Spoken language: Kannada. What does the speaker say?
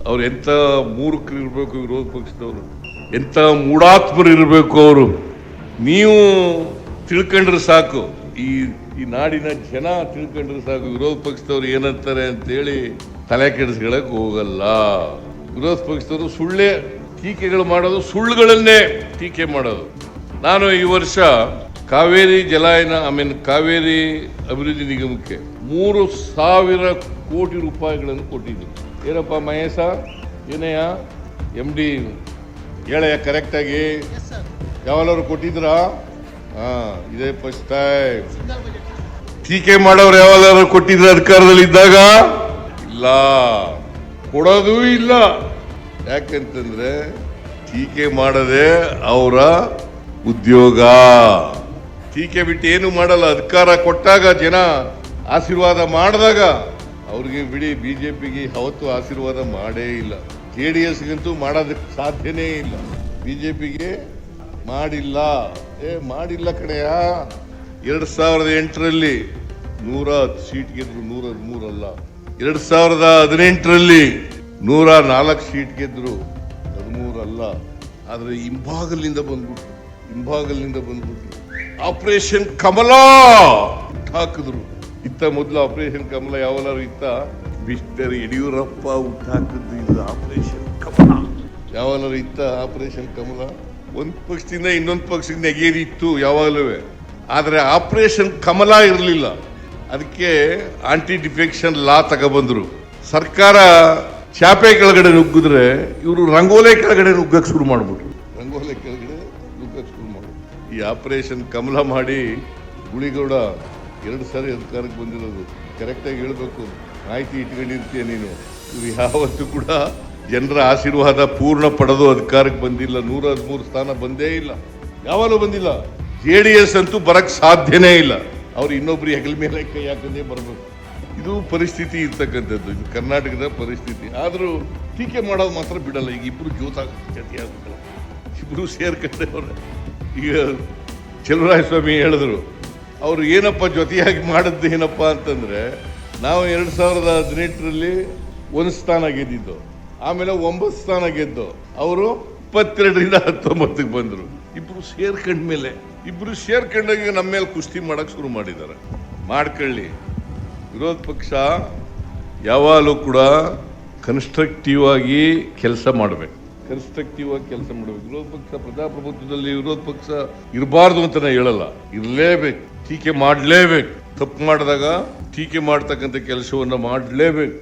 ಅವ್ರು ಎಂತ ಮೂರ್ಖರು ಇರಬೇಕು ವಿರೋಧ ಪಕ್ಷದವರು, ಎಂತ ಮೂಢಾತ್ಮರು ಇರಬೇಕು ಅವರು. ನೀವು ತಿಳ್ಕೊಂಡ್ರೆ ಸಾಕು, ಈ ನಾಡಿನ ಜನ ತಿಳ್ಕೊಂಡ್ರೆ ಸಾಕು, ವಿರೋಧ ಪಕ್ಷದವ್ರು ಏನಂತಾರೆ ಅಂತೇಳಿ ತಲೆ ಕೆಡಿಸ್ಕೊಳಕ್ ಹೋಗಲ್ಲ. ವಿರೋಧ ಪಕ್ಷದವರು ಸುಳ್ಳೇ ಟೀಕೆಗಳು ಮಾಡೋದು, ಸುಳ್ಳುಗಳನ್ನೇ ಟೀಕೆ ಮಾಡೋದು. ನಾನು ಈ ವರ್ಷ ಕಾವೇರಿ ಜಲಾಯನ ಕಾವೇರಿ ಅಭಿವೃದ್ಧಿ ನಿಗಮಕ್ಕೆ 3,000 ಕೋಟಿ ರೂಪಾಯಿಗಳನ್ನು ಕೊಟ್ಟಿದ್ದರು. ಏನಪ್ಪ ಮಹೇಶ, ಏನಯ್ಯ MD ಹೇಳಯ್ಯ ಕರೆಕ್ಟಾಗಿ, ಯಾವಾಗಲೂ ಕೊಟ್ಟಿದ್ರಾ? ಇದೇ ಫಸ್ಟ್ ಟೈಮ್. ಟೀಕೆ ಮಾಡೋರು ಯಾವಾಗಾದ್ರೂ ಕೊಟ್ಟಿದ್ರೆ ಅಧಿಕಾರದಲ್ಲಿ ಇದ್ದಾಗ? ಇಲ್ಲ, ಕೊಡೋದೂ ಇಲ್ಲ. ಯಾಕಂತಂದ್ರೆ ಟೀಕೆ ಮಾಡದೆ ಅವರ ಉದ್ಯೋಗ. ಟೀಕೆ ಬಿಟ್ಟು ಏನು ಮಾಡಲ್ಲ. ಅಧಿಕಾರ ಕೊಟ್ಟಾಗ ಜನ ಆಶೀರ್ವಾದ ಮಾಡಿದಾಗ ಅವ್ರಿಗೆ ಬಿಡಿ. ಬಿಜೆಪಿಗೆ ಯಾವತ್ತೂ ಆಶೀರ್ವಾದ ಮಾಡೇ ಇಲ್ಲ. JDSಗಂತೂ ಮಾಡೋದಕ್ಕೆ ಸಾಧ್ಯನೇ ಇಲ್ಲ. ಬಿಜೆಪಿಗೆ ಮಾಡಿಲ್ಲ. ಮಾಡಿಲ್ಲ ಕಡೆಯ. 2008ರಲ್ಲಿ 110 ಸೀಟ್ ಗೆದ್ರು, 113 ಅಲ್ಲ. 2018ರಲ್ಲಿ 104 ಸೀಟ್ ಗೆದ್ರು, 13 ಅಲ್ಲ. ಆದ್ರೆ ಹಿಂಭಾಗಲಿಂದ ಬಂದ್ಬಿಟ್ರು. ಆಪರೇಷನ್ ಕಮಲ ಹಾಕಿದ್ರು. ಇತ್ತ ಮೊದಲು ಆಪರೇಷನ್ ಕಮಲ ಯಾವಲಾರು ಇತ್ತ? ಮಿಸ್ಟರ್ ಯಡಿಯೂರಪ್ಪ ಹುಟ್ಟಾಕಿದ್ದು ಇದು ಆಪರೇಷನ್ ಕಮಲ. ಯಾವಲಾರು ಇತ್ತ ಆಪರೇಷನ್ ಕಮಲ? ಒಂದ್ ಪಕ್ಷದಿಂದ ಇನ್ನೊಂದು ಪಕ್ಷದಿಂದ ಎಗೇರಿತ್ತು ಯಾವಾಗಲೂ. ಆದ್ರೆ ಆಪರೇಷನ್ ಕಮಲ ಇರಲಿಲ್ಲ. ಅದಕ್ಕೆ ಆಂಟಿ ಡಿಫೆಕ್ಷನ್ ಲಾ ತಗೊಬಂದ್ರು. ಸರ್ಕಾರ ಚಾಪೆ ಕೆಳಗಡೆ ನುಗ್ಗಿದ್ರೆ ಇವರು ರಂಗೋಲೆ ಕೆಳಗಡೆ ನುಗ್ಗಕ್ಕೆ ಶುರು ಮಾಡ್ಬಿಟ್ರು. ಈ ಆಪರೇಷನ್ ಕಮಲ ಮಾಡಿ ಗುಳಿಗೌಡ 2 ಸಾರಿ ಅಧಿಕಾರಕ್ಕೆ ಬಂದಿರೋದು. ಕರೆಕ್ಟಾಗಿ ಹೇಳ್ಬೇಕು, ಮಾಹಿತಿ ಇಟ್ಕೊಂಡಿರ್ತೀಯ ನೀನು. ಇವ್ರು ಯಾವತ್ತೂ ಕೂಡ ಜನರ ಆಶೀರ್ವಾದ ಪೂರ್ಣ ಪಡೆದು ಅಧಿಕಾರಕ್ಕೆ ಬಂದಿಲ್ಲ. 113 ಸ್ಥಾನ ಬಂದೇ ಇಲ್ಲ, ಯಾವಾಗಲೂ ಬಂದಿಲ್ಲ. JDS ಅಂತೂ ಬರಕ್ ಸಾಧ್ಯನೇ ಇಲ್ಲ. ಅವ್ರು ಇನ್ನೊಬ್ರು ಹೆಗಲ ಮೇಲೆ ಕೈ ಹಾಕಂದೇ ಬರಬೇಕು. ಇದು ಪರಿಸ್ಥಿತಿ ಇರ್ತಕ್ಕಂಥದ್ದು, ಇದು ಕರ್ನಾಟಕದ ಪರಿಸ್ಥಿತಿ. ಆದರೂ ಟೀಕೆ ಮಾಡೋದು ಮಾತ್ರ ಬಿಡಲ್ಲ. ಈಗ ಇಬ್ರು ಜೊತೆಯಾಗ್ಬಿಟ್ಟಲ್ಲ, ಇಬ್ರು ಸೇರ್ಕೊಂಡವ್ರೆ. ಈಗ ಚಲುವರಾಯಸ್ವಾಮಿ ಹೇಳಿದ್ರು, ಅವರು ಏನಪ್ಪ ಜೊತೆಯಾಗಿ ಮಾಡಿದ್ದು ಏನಪ್ಪ ಅಂತಂದ್ರೆ, ನಾವು 2018ರಲ್ಲಿ 1 ಸ್ಥಾನ ಗೆದ್ದಿದ್ದು, ಆಮೇಲೆ 9 ಸ್ಥಾನ ಗೆದ್ದು, ಅವರು 22ರಿಂದ 19ಕ್ಕೆ ಬಂದರು. ಇಬ್ರು ಸೇರ್ಕೊಂಡಾಗ ನಮ್ಮ ಮೇಲೆ ಕುಸ್ತಿ ಮಾಡಕ್ ಶುರು ಮಾಡಿದ್ದಾರೆ. ಮಾಡ್ಕೊಳ್ಳಿ. ವಿರೋಧ ಪಕ್ಷ ಯಾವಾಗಲೂ ಕೂಡ ಕನ್ಸ್ಟ್ರಕ್ಟಿವ್ ಆಗಿ ಕೆಲಸ ಮಾಡಬೇಕು. ವಿರೋಧ ಪಕ್ಷ ಪ್ರಜಾಪ್ರಭುತ್ವದಲ್ಲಿ ವಿರೋಧ ಪಕ್ಷ ಇರಬಾರ್ದು ಅಂತ ನಾನು ಹೇಳಲ್ಲ, ಇರಲೇಬೇಕು. ಟೀಕೆ ಮಾಡಲೇಬೇಕು. ತಪ್ಪು ಮಾಡಿದಾಗ ಟೀಕೆ ಮಾಡ್ತಕ್ಕಂಥ ಕೆಲಸವನ್ನ ಮಾಡಲೇಬೇಕು.